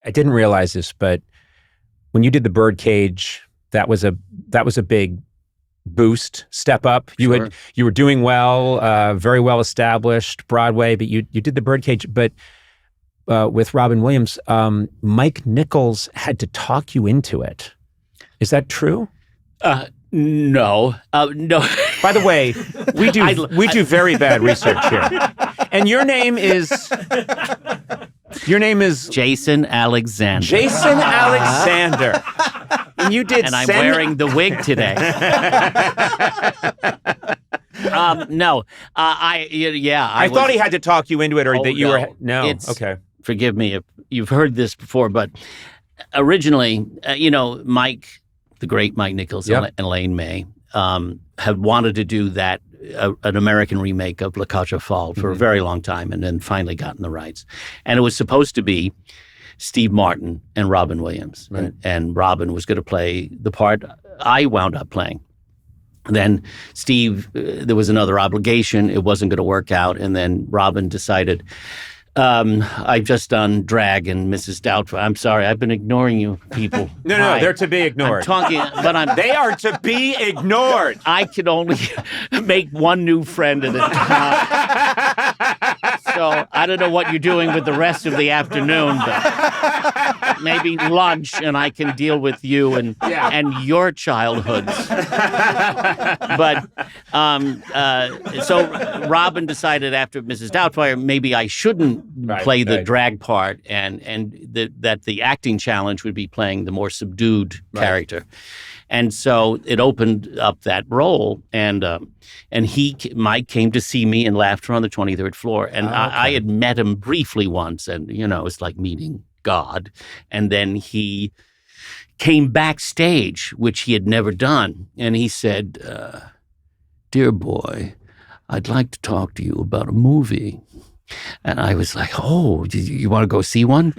I didn't realize this, but when you did the Birdcage, that was a big boost, step up. You were doing well, very well established Broadway, but you did the Birdcage, but with Robin Williams, Mike Nichols had to talk you into it. Is that true? No. No. By the way, we do very bad research here. And your name is Jason Alexander. Jason Alexander. And you did. And I'm wearing the wig today. No. I thought he had to talk you into it, or that you were. No. Okay. Forgive me if you've heard this before, but originally, Mike, the great Mike Nichols and Elaine May, had wanted to do that, an American remake of La Cage aux Folles for a very long time, and then finally gotten the rights. And it was supposed to be Steve Martin and Robin Williams. Right. And Robin was going to play the part I wound up playing. Then Steve, there was another obligation. It wasn't going to work out. And then Robin decided, I've just done Drag and Mrs. Doubtfire. I'm sorry, I've been ignoring you people. No, they're to be ignored. They are to be ignored. I can only make one new friend at a time. So I don't know what you're doing with the rest of the afternoon, but maybe lunch and I can deal with you and your childhoods. But so Robin decided after Mrs. Doubtfire, maybe I shouldn't play the drag part, and that the acting challenge would be playing the more subdued character. And so it opened up that role, and Mike came to see me in Laughter on the 23rd Floor, and I had met him briefly once, and it's like meeting God. And then he came backstage, which he had never done, and he said, "Dear boy, I'd like to talk to you about a movie." And I was like, "Oh, you want to go see one?"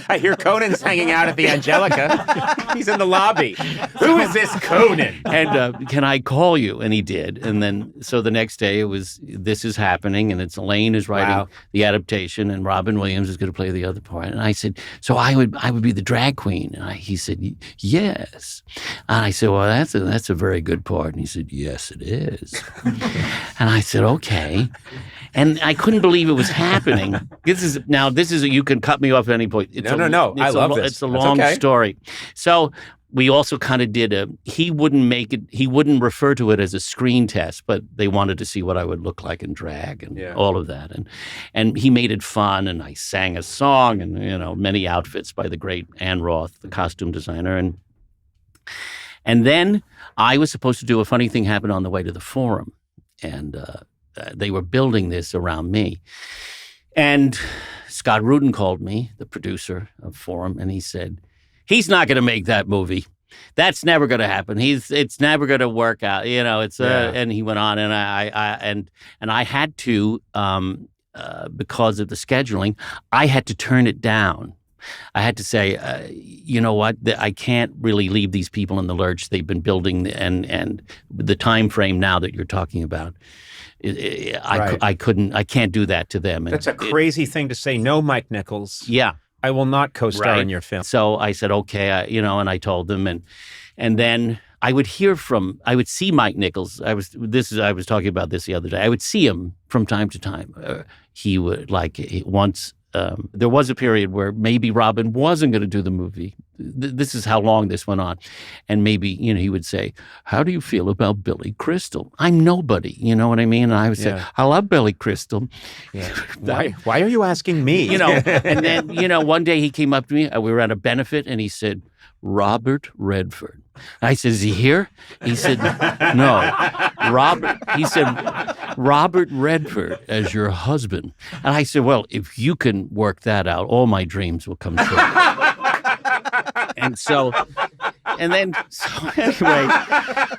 I hear Conan's hanging out at the Angelica. He's in the lobby. Who is this Conan? And can I call you? And he did. And then, so the next day it was, this is happening, and it's Elaine is writing the adaptation, and Robin Williams is going to play the other part. And I said, so I would be the drag queen. And he said, yes. And I said, well, that's a very good part. And he said, yes, it is. And I said, okay. And I couldn't believe it was happening. This is you can cut me off at any point. No. I love this. It's a long story. So we also kind of did he wouldn't refer to it as a screen test, but they wanted to see what I would look like in drag and all of that. And he made it fun, and I sang a song, and many outfits by the great Ann Roth, the costume designer. And then I was supposed to do a funny thing happened on the way to the Forum. And they were building this around me. And Scott Rudin called me, the producer of Forum, and he said, he's not going to make that movie. That's never going to happen. It's never going to work out. And he went on, and I had to, because of the scheduling, I had to turn it down. I had to say, you know what? I can't really leave these people in the lurch. They've been building, and the time frame now that you're talking about, I can't do that to them. That's a crazy thing to say. No, Mike Nichols. Yeah. I will not co-star in your film. So I said, okay, and I told them, and then I would see Mike Nichols. I was talking about this the other day. I would see him from time to time. He would once. There was a period where maybe Robin wasn't going to do the movie. This is how long this went on. And maybe, he would say, how do you feel about Billy Crystal? I'm nobody, you know what I mean? And I would say, I love Billy Crystal. Yeah. Why are you asking me? And then, one day he came up to me, we were at a benefit, and he said, Robert Redford. I said, is he here? He said, no. Robert Redford as your husband. And I said, well, if you can work that out, all my dreams will come true.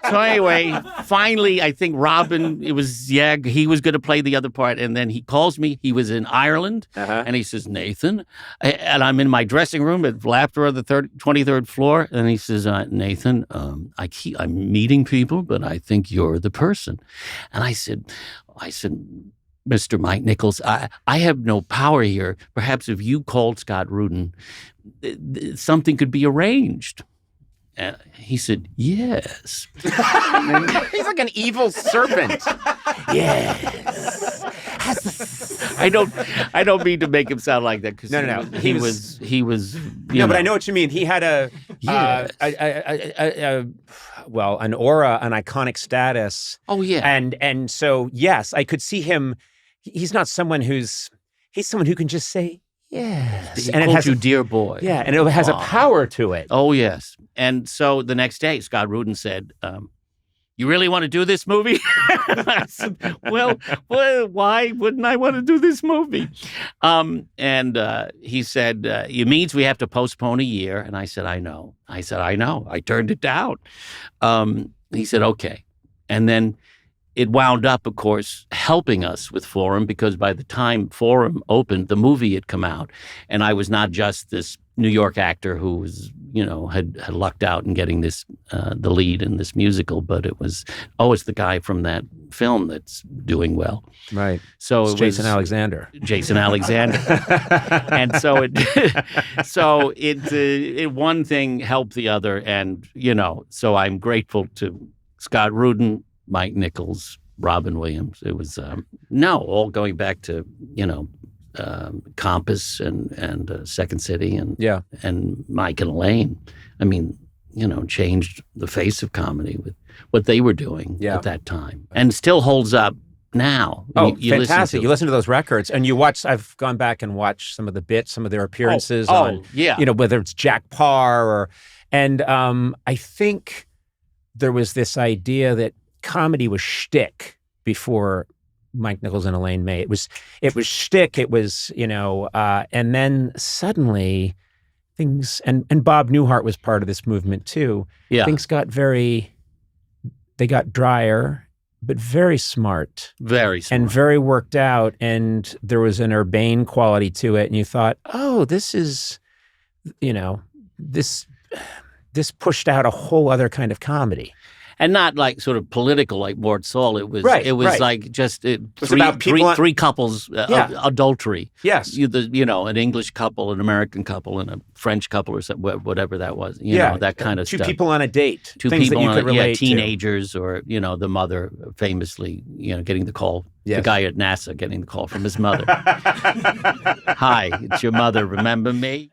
Anyway, finally, I think Robin, he was going to play the other part. And then he calls me. He was in Ireland. And he says, Nathan, and I'm in my dressing room at Laughter on the 23rd floor. And he says, Nathan, I'm meeting people, but I think you're the person. And I said, Mr. Mike Nichols, I have no power here. Perhaps if you called Scott Rudin, something could be arranged. And he said, yes. He's like an evil serpent. Yes. I don't mean to make him sound like that. No. He was. But I know what you mean. He had an aura, an iconic status. Oh yeah. And so yes, I could see him. He's not someone he's someone who can just say yes. And it has you dear boy. Yeah, and it has a power to it. Oh yes. And so the next day, Scott Rudin said, you really want to do this movie? I said, well, why wouldn't I want to do this movie? And he said, it means we have to postpone a year. And I said, I know. I turned it down. He said, okay. And then it wound up, of course, helping us with Forum, because by the time Forum opened, the movie had come out. And I was not just this New York actor who was, had lucked out in getting this, the lead in this musical, but it was, it's the guy from that film that's doing well. Right. So it's Jason Alexander. And so it one thing helped the other. And, so I'm grateful to Scott Rudin, Mike Nichols, Robin Williams. It was, all going back to, Compass and Second City and Mike and Elaine. I mean, changed the face of comedy with what they were doing at that time, and still holds up now. You fantastic! You listen to those records, and you watch. I've gone back and watched some of the bits, some of their appearances on, whether it's Jack Parr and I think there was this idea that comedy was shtick before Mike Nichols and Elaine May. It was shtick. It was, and then suddenly things, and Bob Newhart was part of this movement too. Yeah. Things got they got drier, but very smart. Very smart. And very worked out. And there was an urbane quality to it. And you thought, this is, this pushed out a whole other kind of comedy. And not like sort of political like Mort Saul. It was like just three couples, adultery. Yes. An English couple, an American couple, and a French couple or something, whatever that was. That kind of stuff. Two people on a date. Two things people that you could relate teenagers to. Or, the mother famously, getting the call. Yes. The guy at NASA getting the call from his mother. Hi, it's your mother. Remember me?